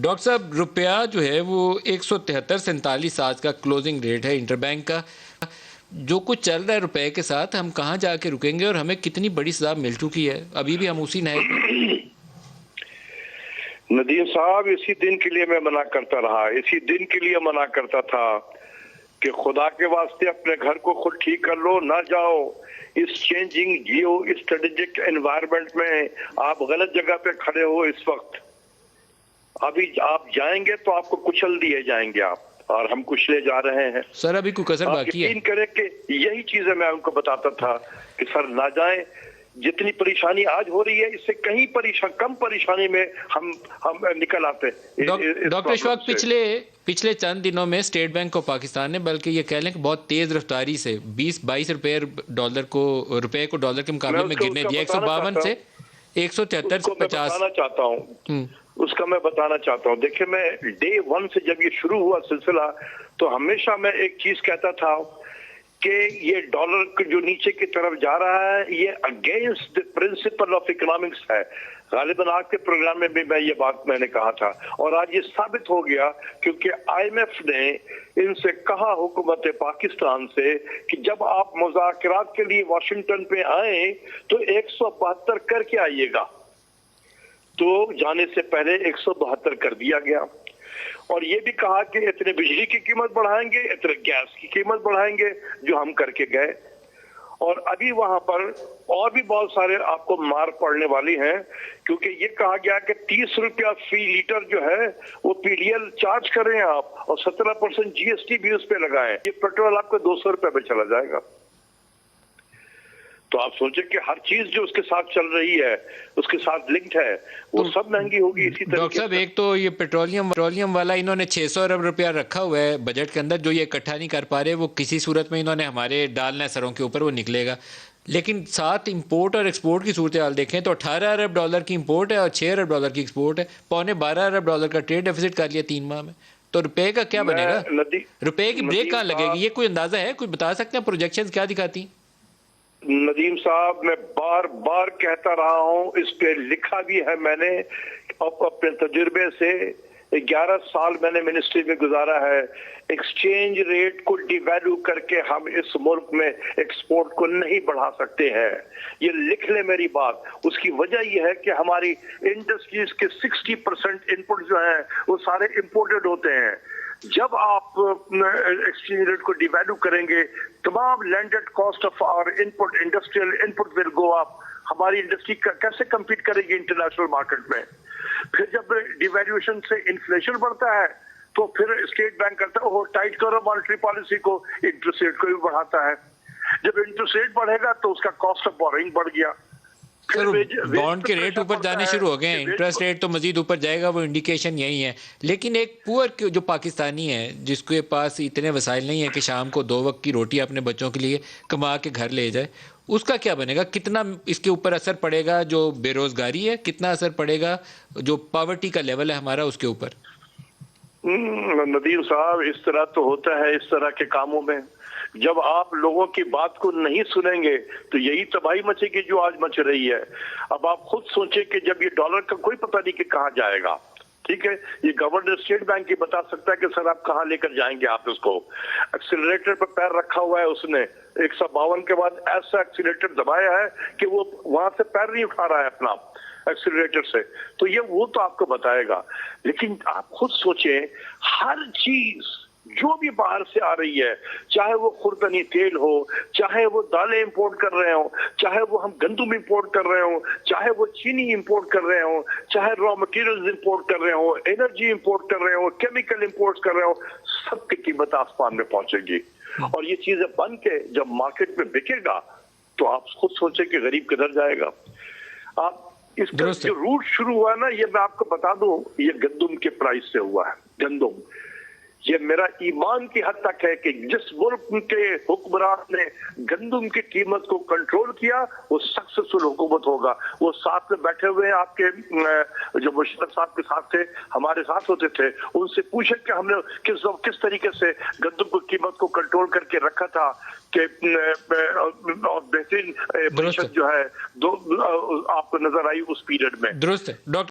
Doctor साहब, रुपया जो है वो 173-47 आज का क्लोजिंग रेट है इंटरबैंक का। जो कुछ चल रहा है रुपए के साथ, हम कहाँ जाके रुकेंगे और हमें कितनी बड़ी सजा मिल चुकी है, अभी भी हम उसी नहर में। नदीम साहब, इसी दिन के लिए मैं मना करता रहा, इसी दिन के लिए मना करता था कि खुदा के वास्ते अपने घर को खुद ठीक कर लो, ना जाओ इस चेंजिंग जियो स्ट्रेटेजिक एनवायरनमेंट में। आप गलत जगह पे खड़े हो इस वक्त। अभी आप जाएंगे तो आपको कुचल दिए जाएंगे आप, और हम कुचले जा रहे हैं। सर अभी कोई कसर बाकी है? यकीन करें कि यही चीजें मैं उनको बताता था कि सर ना जाएं। जितनी परेशानी आज हो रही है, इससे कहीं कम परेशानी में हम निकल आते हैं। डॉक्टर इशफाक, पिछले चंद दिनों में स्टेट बैंक ऑफ पाकिस्तान ने, बल्कि ये कह लें कि बहुत तेज रफ्तारी से 20-22 रुपए को डॉलर के मुकाबले में गिरने दिया, 152 से 173 से 50। उसका मैं बताना चाहता हूँ। देखिए, मैं डे 1 से जब ये शुरू हुआ सिलसिला, तो हमेशा मैं एक चीज कहता था कि ये डॉलर जो नीचे की तरफ जा रहा है, ये against the principle of economics है। गालिबन आज के प्रोग्राम में भी ये बात मैंने कहा था, और आज ये साबित हो गया, क्योंकि IMF ने इनसे कहा, हुकूमत पाकिस्तान से, कि जब आप मुज़ाकरात के लिए वाशिंगटन पे आए तो 172 करके आइएगा। तो जाने से पहले 172 कर दिया गया, और ये भी कहा कि इतने बिजली की कीमत बढ़ाएंगे, इतने गैस की कीमत बढ़ाएंगे, जो हम करके गए। और अभी वहां पर और भी बहुत सारे आपको मार पड़ने वाली हैं, क्योंकि ये कहा गया कि 30 रुपया फी लीटर जो है वो PDL चार्ज कर रहे हैं आप, और 17% GST भी उस पर लगाएं। ये पेट्रोल आपको 200 रुपए पे चला जाएगा। तो आप सोचे कि हर चीज जो उसके साथ चल रही है, उसके साथ लिंक्ड है, वो सब महंगी होगी इसी तरह। डॉक्टर साहब, एक तो ये पेट्रोलियम वाला इन्होंने 600 अरब रुपया रखा हुआ है बजट के अंदर, जो ये इकट्ठा नहीं कर पा रहे, वो किसी सूरत में इन्होंने हमारे डालना है सरों के ऊपर, वो निकलेगा। लेकिन साथ इंपोर्ट और एक्सपोर्ट की सूरत हाल देखें तो 18 अरब डॉलर की इंपोर्ट है और 6 अरब डॉलर की एक्सपोर्ट है। 12.25 अरब डॉलर का ट्रेड डेफिसिट कर लिया 3 माह में। तो रुपए का क्या बनेगा? रुपए की ब्रेक कहाँ लगेगी? ये कोई अंदाजा है? कोई बता सकते हैं प्रोजेक्शन क्या दिखाती? नदीम साहब, मैं बार बार कहता रहा हूं, इस पे लिखा भी है मैंने अपने तजुर्बे से। 11 साल मैंने मिनिस्ट्री में गुजारा है। एक्सचेंज रेट को डिवैल्यू करके हम इस मुल्क में एक्सपोर्ट को नहीं बढ़ा सकते हैं। ये लिख ले मेरी बात। उसकी वजह यह है कि हमारी इंडस्ट्रीज के 60% इनपुट जो है वो सारे इंपोर्टेड होते हैं। जब आप एक्सचेंज रेट को डिवैल्यू करेंगे, तमाम landed cost of our input, industrial input will go up. हमारी इंडस्ट्री कैसे compete करेगी इंटरनेशनल मार्केट में? फिर जब डिवैल्यूएशन से इन्फ्लेशन बढ़ता है, तो फिर स्टेट बैंक करता है, टाइट करो मॉनेटरी पॉलिसी को, इंटरेस्ट रेट को भी बढ़ाता है। जब इंटरेस्ट रेट बढ़ेगा तो उसका कॉस्ट ऑफ बोरोइंग बढ़ गया। बॉन्ड के रेट ऊपर जाने शुरू हो गए, इंटरेस्ट रेट तो मजीद ऊपर जाएगा, वो इंडिकेशन यही है। लेकिन एक पुअर जो पाकिस्तानी है, जिसके पास इतने वसाइल नहीं है कि शाम को 2 वक्त की रोटी अपने बच्चों के लिए कमा के घर ले जाए, उसका क्या बनेगा? कितना इसके ऊपर असर पड़ेगा? जो बेरोजगारी है, कितना असर पड़ेगा जो पॉवर्टी का लेवल है हमारा उसके ऊपर? नदीम साहब, इस तरह तो होता है इस तरह के कामों में। जब आप लोगों की बात को नहीं सुनेंगे तो यही तबाही मचेगी जो आज मच रही है। अब आप खुद सोचें कि जब ये डॉलर का कोई पता नहीं कि कहाँ जाएगा, ठीक है, ये गवर्नर स्टेट बैंक ही बता सकता है कि सर आप कहाँ लेकर जाएंगे आप इसको। एक्सीलरेटर पर पैर रखा हुआ है उसने, 152 के बाद ऐसा एक्सीलरेटर दबाया है कि वो वहां से पैर नहीं उठा रहा है अपना एक्सीलरेटर से। तो ये वो तो आपको बताएगा। लेकिन आप खुद सोचें, हर चीज जो भी बाहर से आ रही है, चाहे वो खुर्दनी तेल हो, चाहे वो दालें इंपोर्ट कर रहे हो, चाहे वो हम गंदम इंपोर्ट कर रहे हो, चाहे वो चीनी इंपोर्ट कर रहे हो, चाहे रॉ मटेरियल्स इंपोर्ट कर रहे हो, एनर्जी इंपोर्ट कर रहे हो, केमिकल इंपोर्ट कर रहे हो, सबकी कीमत आसमान में पहुंचेगी। और ये चीजें बन के जब मार्केट में बिकेगा तो आप खुद सोचे कि गरीब किधर जाएगा। आप इसका जो रूट शुरू हुआ ना, ये मैं आपको बता दूं, ये गंदम के प्राइस से हुआ है। गंदम, ये मेरा ईमान की हद तक है कि जिस मुल्क के हुक्मरान ने गंदम की कीमत को कंट्रोल किया, वो सक्सेसफुल हुकूमत होगा। वो साथ में बैठे हुए आपके जो मुशर्रफ साहब के साथ थे, हमारे साथ होते थे, उनसे पूछे कि हमने किस तरीके से गंदम की कीमत को कंट्रोल करके रखा था कि बेहतरीन जो है आपको नजर आई उस पीरियड में। दुरुस्त है डॉक्टर।